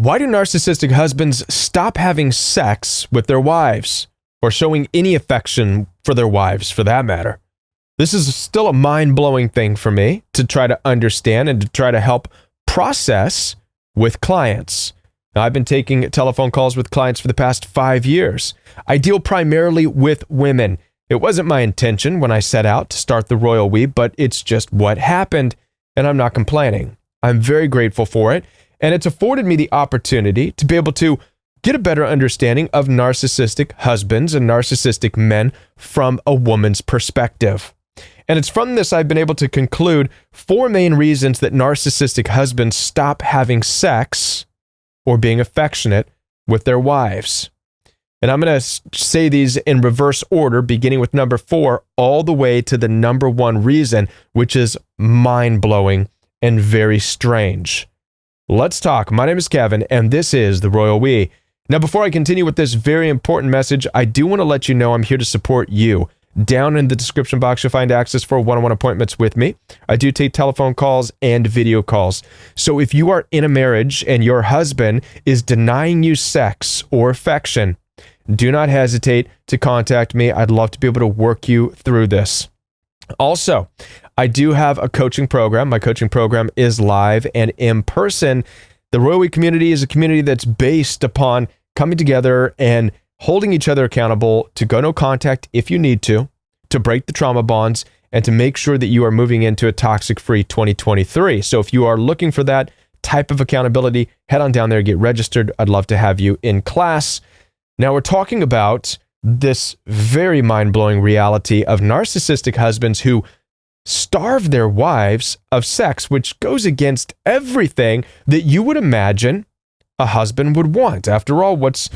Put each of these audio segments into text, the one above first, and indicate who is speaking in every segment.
Speaker 1: Why do narcissistic husbands stop having sex with their wives, or showing any affection for their wives for that matter? This is still a mind-blowing thing for me to try to understand and to try to help process with clients. Now, I've been taking telephone calls with clients for the past 5 years. I deal primarily with women. It wasn't my intention when I set out to start the Royal We, but it's just what happened, and I'm not complaining. I'm very grateful for it, and it's afforded me the opportunity to be able to get a better understanding of narcissistic husbands and narcissistic men from a woman's perspective. And it's from this I've been able to conclude 4 main reasons that narcissistic husbands stop having sex or being affectionate with their wives. And I'm going to say these in reverse order, beginning with number 4, all the way to the number 1 reason, which is mind-blowing and very strange. Let's talk. My name is Kevin, and this is the Royal We. Now, before I continue with this very important message, I do want to let you know I'm here to support you. Down in the description box, you'll find access for one-on-one appointments with me. I do take telephone calls and video calls. So if you are in a marriage and your husband is denying you sex or affection, do not hesitate to contact me. I'd love to be able to work you through this. Also, I do have a coaching program. My coaching program is live and in person. The Royal We community is a community that's based upon coming together and holding each other accountable to go no contact if you need to break the trauma bonds, and to make sure that you are moving into a toxic-free 2023. So if you are looking for that type of accountability, head on down there, get registered. I'd love to have you in class. Now we're talking about this very mind-blowing reality of narcissistic husbands who starve their wives of sex, which goes against everything that you would imagine a husband would want. After all, what's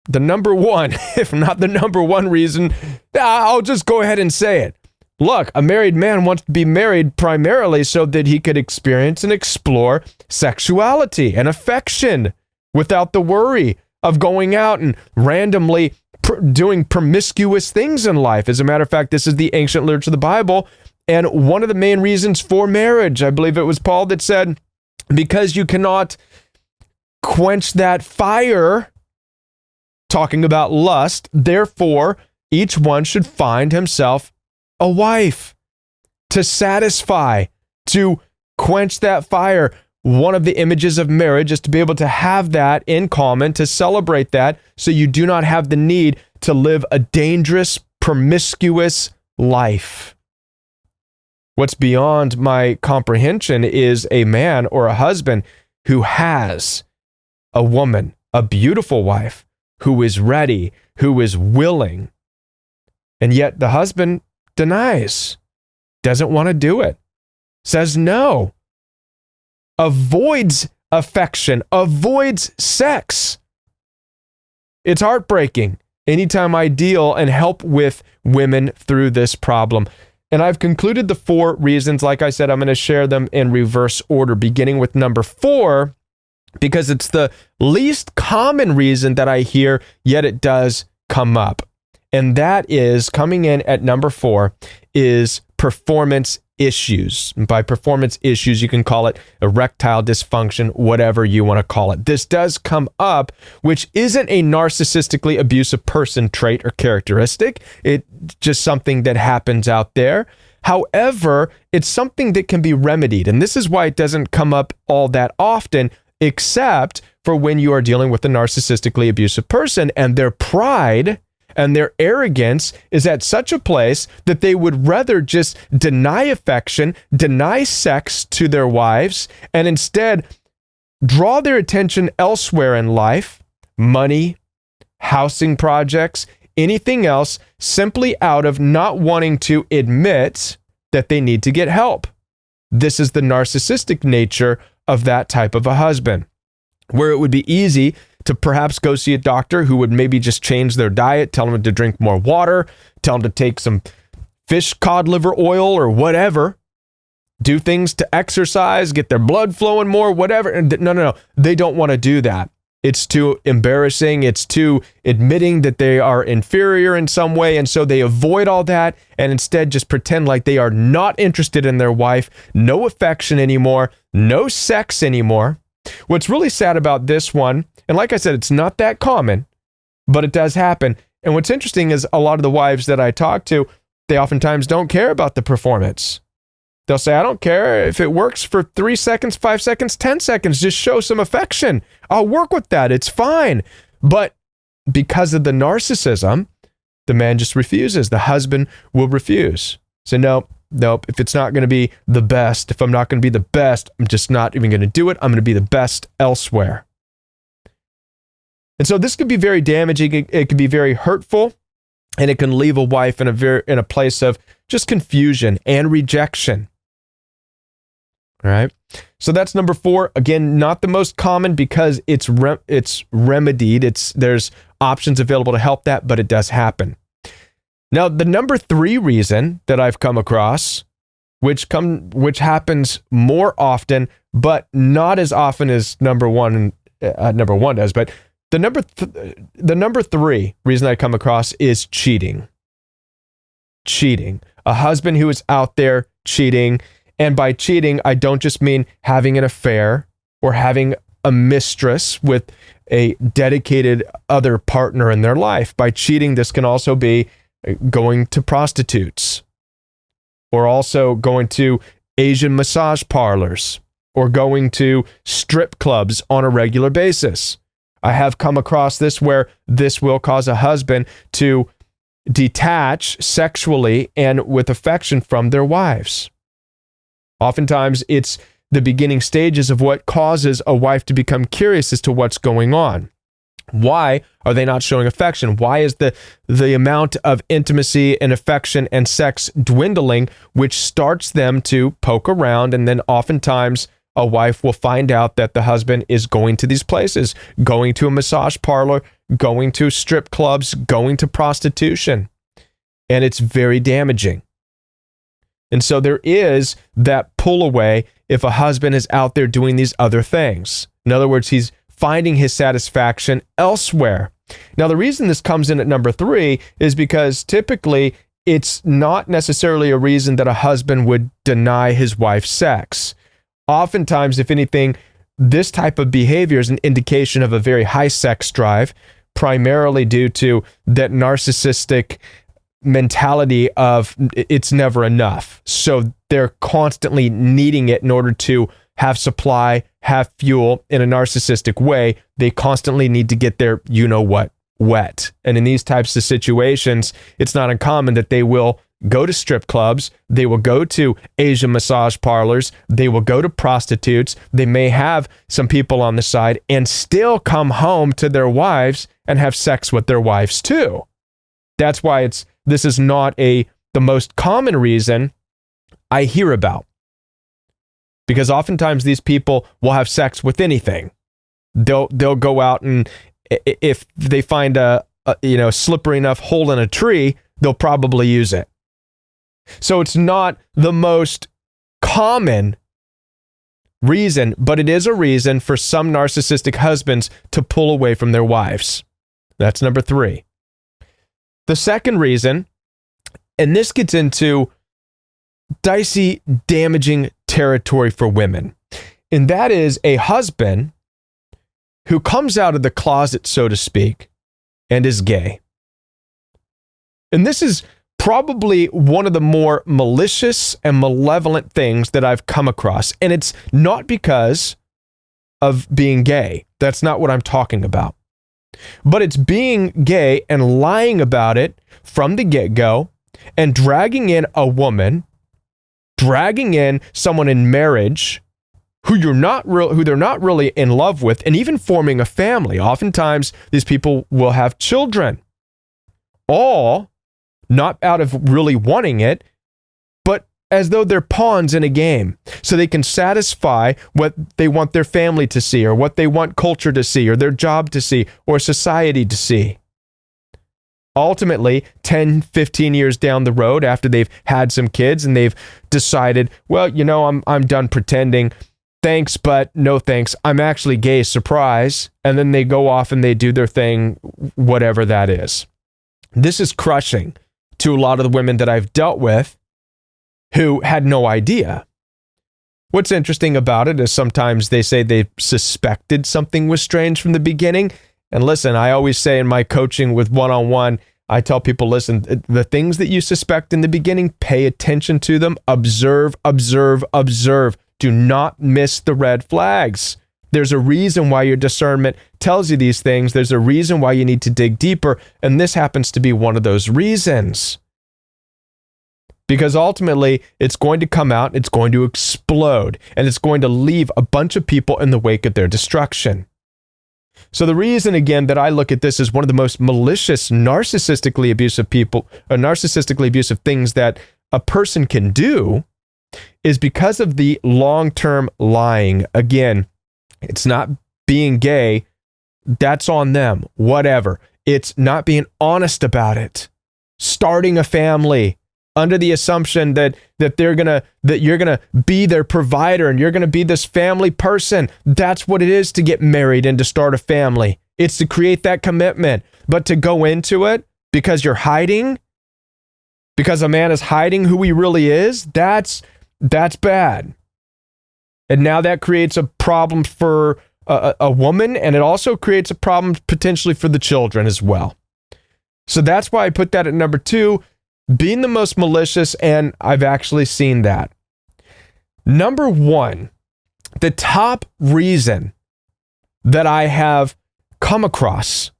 Speaker 1: the number 1, if not the number 1 reason? I'll just go ahead and say it. Look, a married man wants to be married primarily so that he could experience and explore sexuality and affection without the worry of going out and randomly doing promiscuous things in life. As a matter of fact, this is the ancient literature of the Bible, and one of the main reasons for marriage, I believe it was Paul that said, because you cannot quench that fire, talking about lust, therefore, each one should find himself a wife to satisfy, to quench that fire. One of the images of marriage is to be able to have that in common, to celebrate that, so you do not have the need to live a dangerous, promiscuous life. What's beyond my comprehension is a man or a husband who has a woman, a beautiful wife, who is ready, who is willing, and yet the husband denies, doesn't want to do it, says no, avoids affection, avoids sex. It's heartbreaking anytime I deal and help with women through this problem. And I've concluded the 4 reasons. Like I said, I'm going to share them in reverse order, beginning with number 4, because it's the least common reason that I hear, yet it does come up. And that is, coming in at number 4, is performance issues. And by performance issues, you can call it erectile dysfunction, whatever you want to call it. This does come up, which isn't a narcissistically abusive person trait or characteristic. It's just something that happens out there. However, it's something that can be remedied. And this is why it doesn't come up all that often, except for when you are dealing with a narcissistically abusive person and their pride and their arrogance is at such a place that they would rather just deny affection, deny sex to their wives, and instead draw their attention elsewhere in life, money, housing projects, anything else, simply out of not wanting to admit that they need to get help. This is the narcissistic nature of that type of a husband, where it would be easy to perhaps go see a doctor who would maybe just change their diet, tell them to drink more water, tell them to take some fish cod liver oil or whatever, do things to exercise, get their blood flowing more, whatever. And no. They don't want to do that. It's too embarrassing. It's too admitting that they are inferior in some way. And so they avoid all that and instead just pretend like they are not interested in their wife, no affection anymore, no sex anymore. What's really sad about this one, and like I said, it's not that common, but it does happen. And what's interesting is a lot of the wives that I talk to, they oftentimes don't care about the performance. They'll say, I don't care if it works for 3 seconds, 5 seconds, 10 seconds, just show some affection. I'll work with that. It's fine. But because of the narcissism, the man just refuses. The husband will refuse. So nope, if it's not going to be the best, if I'm not going to be the best, I'm just not even going to do it. I'm going to be the best elsewhere. And so this could be very damaging. It could be very hurtful, and it can leave a wife in a place of just confusion and rejection. All right. So that's number 4. Again, not the most common because it's remedied. There's options available to help that, but it does happen. Now, the number 3 reason that I've come across, which happens more often, but not as often as number one does, but the number 3 reason I come across is cheating. Cheating. A husband who is out there cheating. And by cheating, I don't just mean having an affair or having a mistress with a dedicated other partner in their life. By cheating, this can also be going to prostitutes, or also going to Asian massage parlors, or going to strip clubs on a regular basis. I have come across this where this will cause a husband to detach sexually and with affection from their wives. Oftentimes, it's the beginning stages of what causes a wife to become curious as to what's going on. Why are they not showing affection? Why is the amount of intimacy and affection and sex dwindling, which starts them to poke around, and then oftentimes a wife will find out that the husband is going to these places, going to a massage parlor, going to strip clubs, going to prostitution. And it's very damaging. And so there is that pull away if a husband is out there doing these other things. In other words, he's finding his satisfaction elsewhere. Now, the reason this comes in at number 3 is because typically it's not necessarily a reason that a husband would deny his wife sex. Oftentimes, if anything, this type of behavior is an indication of a very high sex drive, primarily due to that narcissistic mentality of it's never enough. So they're constantly needing it in order to have supply, have fuel in a narcissistic way. They constantly need to get their you-know-what wet. And in these types of situations, it's not uncommon that they will go to strip clubs, they will go to Asian massage parlors, they will go to prostitutes, they may have some people on the side and still come home to their wives and have sex with their wives too. That's why this is not the most common reason I hear about. Because oftentimes these people will have sex with anything. They'll go out, and if they find a slippery enough hole in a tree, they'll probably use it. So it's not the most common reason, but it is a reason for some narcissistic husbands to pull away from their wives. That's number 3. The second reason, and this gets into dicey, damaging territory for women, and that is a husband who comes out of the closet, so to speak, and is gay. And this is probably one of the more malicious and malevolent things that I've come across. And it's not because of being gay. That's not what I'm talking about. But it's being gay and lying about it from the get-go and dragging in a woman, dragging in someone in marriage who they're not really in love with, and even forming a family. Oftentimes, these people will have children, all not out of really wanting it, but as though they're pawns in a game, so they can satisfy what they want their family to see, or what they want culture to see, or their job to see, or society to see. Ultimately, 10, 15 years down the road, after they've had some kids and they've decided, well, I'm done pretending. Thanks, but no thanks. I'm actually gay, surprise. And then they go off and they do their thing, whatever that is. This is crushing to a lot of the women that I've dealt with who had no idea. What's interesting about it is sometimes they say they suspected something was strange from the beginning. And listen, I always say in my coaching with one-on-one, I tell people, listen, the things that you suspect in the beginning, pay attention to them, observe, observe, observe. Do not miss the red flags. There's a reason why your discernment tells you these things. There's a reason why you need to dig deeper. And this happens to be one of those reasons. Because ultimately, it's going to come out, it's going to explode, and it's going to leave a bunch of people in the wake of their destruction. So the reason, again, that I look at this as one of the most malicious, narcissistically abusive people, or narcissistically abusive things that a person can do is because of the long-term lying. Again, it's not being gay. That's on them. Whatever. It's not being honest about it. Starting a family under the assumption that you're gonna be their provider and you're gonna be this family person. That's what it is to get married and to start a family. It's to create that commitment. But to go into it because you're hiding, because a man is hiding who he really is, that's bad. And now that creates a problem for a woman, and it also creates a problem potentially for the children as well. So that's why I put that at number 2. Being the most malicious, and I've actually seen that. Number 1, the top reason that I have come across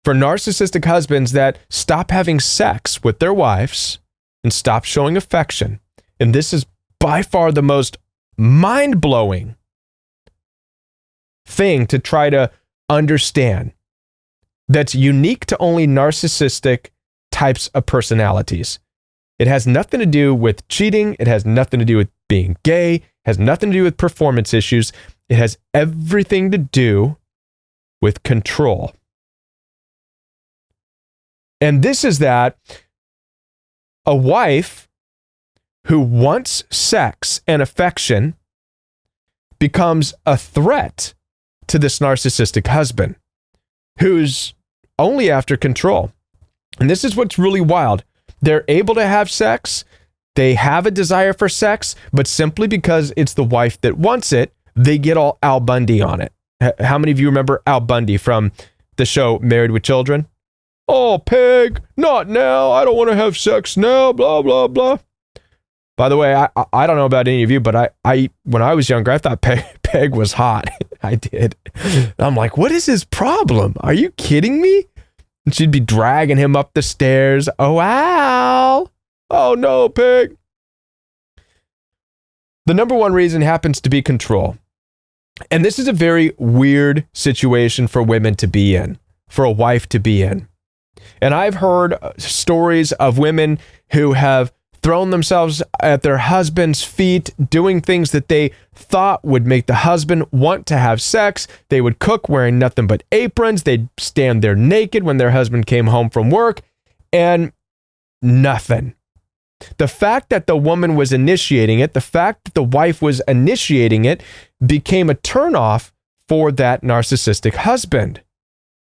Speaker 1: for narcissistic husbands that stop having sex with their wives and stop showing affection, and this is by far the most mind-blowing thing to try to understand, that's unique to only narcissistic types of personalities. It has nothing to do with cheating. It has nothing to do with being gay. It has nothing to do with performance issues. It has everything to do with control. And this is that a wife who wants sex and affection becomes a threat to this narcissistic husband who's only after control. And this is what's really wild. They're able to have sex. They have a desire for sex, but simply because it's the wife that wants it, they get all Al Bundy on it. How many of you remember Al Bundy from the show Married with Children? Oh, Peg, not now. I don't want to have sex now, blah, blah, blah. By the way, I don't know about any of you, but I when I was younger, I thought Peg was hot. I did. I'm like, what is his problem? Are you kidding me? And she'd be dragging him up the stairs. Oh, Al. Oh, no, Peg. The number 1 reason happens to be control. And this is a very weird situation for women to be in, for a wife to be in. And I've heard stories of women who have thrown themselves at their husband's feet, doing things that they thought would make the husband want to have sex. They would cook wearing nothing but aprons. They'd stand there naked when their husband came home from work, and nothing. The fact that the woman was initiating it, the fact that the wife was initiating it, became a turnoff for that narcissistic husband,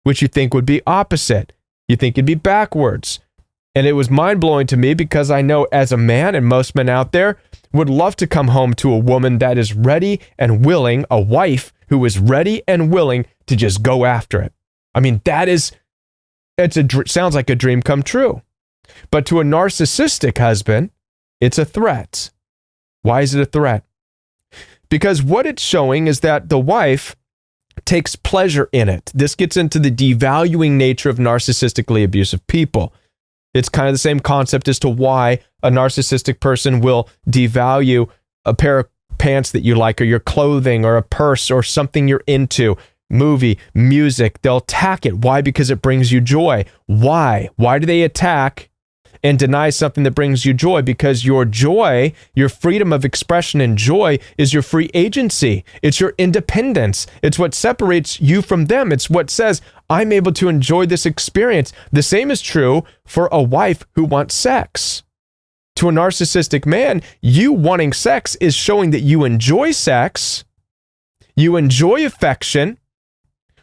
Speaker 1: which you think would be opposite. You think it'd be backwards. And it was mind-blowing to me because I know as a man, and most men out there would love to come home to a woman that is ready and willing, a wife who is ready and willing to just go after it. I mean, sounds like a dream come true. But to a narcissistic husband, it's a threat. Why is it a threat? Because what it's showing is that the wife takes pleasure in it. This gets into the devaluing nature of narcissistically abusive people. It's kind of the same concept as to why a narcissistic person will devalue a pair of pants that you like, or your clothing, or a purse, or something you're into, movie, music. They'll attack it. Why? Because it brings you joy. Why? Why do they attack and deny something that brings you joy? Because your joy, your freedom of expression and joy, is your free agency. It's your independence. It's what separates you from them. It's what says, I'm able to enjoy this experience. The same is true for a wife who wants sex. To a narcissistic man, you wanting sex is showing that you enjoy sex, you enjoy affection,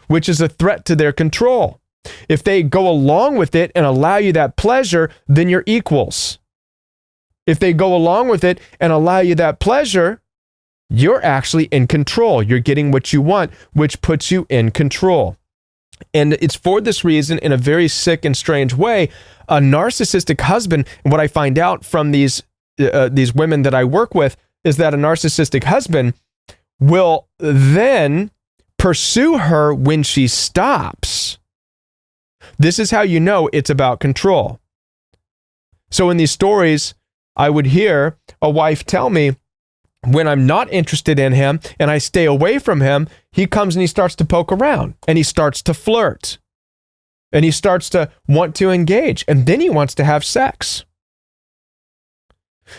Speaker 1: which is a threat to their control. If they go along with it and allow you that pleasure, then you're equals. If they go along with it and allow you that pleasure, you're actually in control. You're getting what you want, which puts you in control. And it's for this reason, in a very sick and strange way, a narcissistic husband, and what I find out from these women that I work with, is that a narcissistic husband will then pursue her when she stops. This is how you know it's about control. So in these stories, I would hear a wife tell me, when I'm not interested in him and I stay away from him, he comes and he starts to poke around and he starts to flirt and he starts to want to engage, and then he wants to have sex.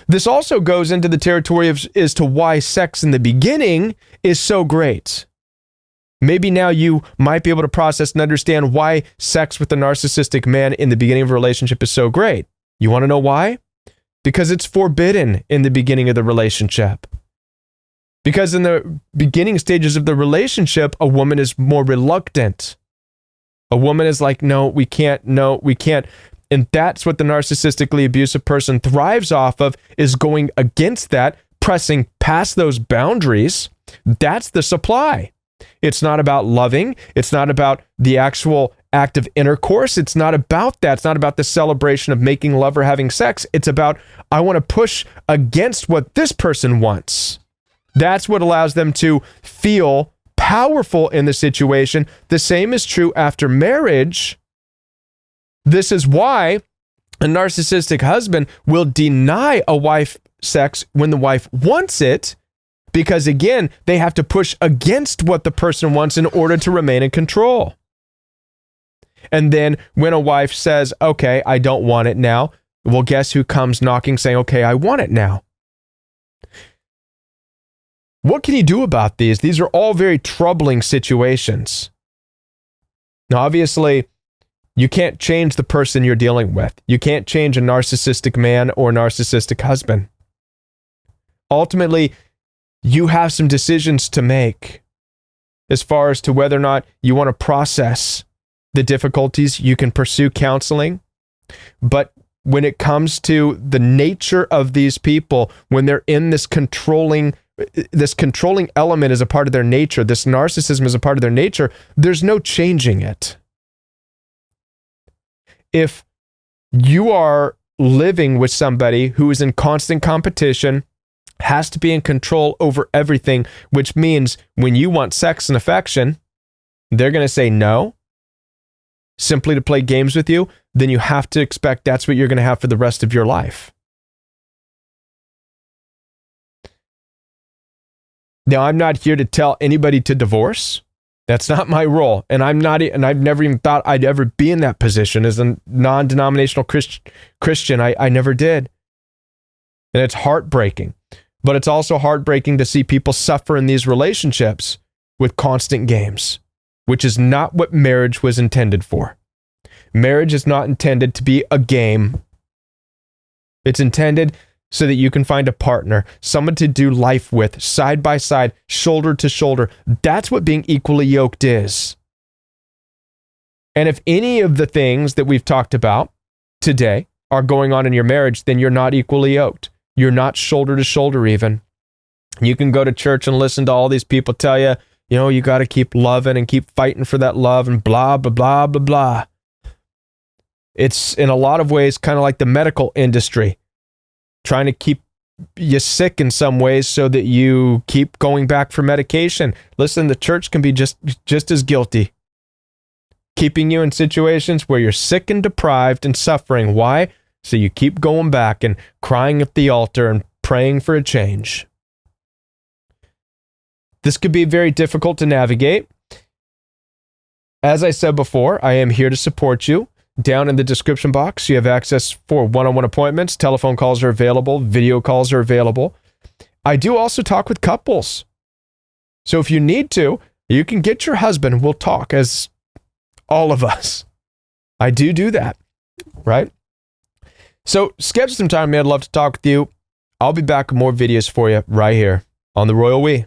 Speaker 1: This also goes into the territory of as to why sex in the beginning is so great. Maybe now you might be able to process and understand why sex with a narcissistic man in the beginning of a relationship is so great. You want to know why? Because it's forbidden in the beginning of the relationship. Because in the beginning stages of the relationship, a woman is more reluctant. A woman is like, no, we can't. And that's what the narcissistically abusive person thrives off of, is going against that, pressing past those boundaries. That's the supply. It's not about loving. It's not about the actual act of intercourse. It's not about that. It's not about the celebration of making love or having sex. It's about, I want to push against what this person wants. That's what allows them to feel powerful in the situation. The same is true after marriage. This is why a narcissistic husband will deny a wife sex when the wife wants it, because again, they have to push against what the person wants in order to remain in control. And then when a wife says, okay, I don't want it now, well, guess who comes knocking saying, okay, I want it now. What can you do about these? These are all very troubling situations. Now, obviously, you can't change the person you're dealing with. You can't change a narcissistic man or narcissistic husband. Ultimately, you have some decisions to make as far as to whether or not you want to process the difficulties. You can pursue counseling, but when it comes to the nature of these people, when they're in this controlling element as a part of their nature, this narcissism is a part of their nature, there's no changing it. If you are living with somebody who is in constant competition, has to be in control over everything, which means when you want sex and affection, they're going to say no, simply to play games with you, then you have to expect that's what you're going to have for the rest of your life. Now, I'm not here to tell anybody to divorce. That's not my role. And I've never even thought I'd ever be in that position as a non-denominational Christian. I never did. And it's heartbreaking. But it's also heartbreaking to see people suffer in these relationships with constant games, which is not what marriage was intended for. Marriage is not intended to be a game. It's intended so that you can find a partner, someone to do life with, side by side, shoulder to shoulder. That's what being equally yoked is. And if any of the things that we've talked about today are going on in your marriage, then you're not equally yoked. You're not shoulder to shoulder even. You can go to church and listen to all these people tell you, you got to keep loving and keep fighting for that love and blah, blah, blah, blah, blah. It's in a lot of ways kind of like the medical industry, trying to keep you sick in some ways so that you keep going back for medication. Listen, the church can be just as guilty, keeping you in situations where you're sick and deprived and suffering. Why? So you keep going back and crying at the altar and praying for a change. This could be very difficult to navigate. As I said before, I am here to support you. Down in the description box, you have access for one-on-one appointments. Telephone calls are available. Video calls are available. I do also talk with couples. So if you need to, you can get your husband. We'll talk as all of us. I do that, right? So schedule some time, man. I'd love to talk with you. I'll be back with more videos for you right here on The Royal We.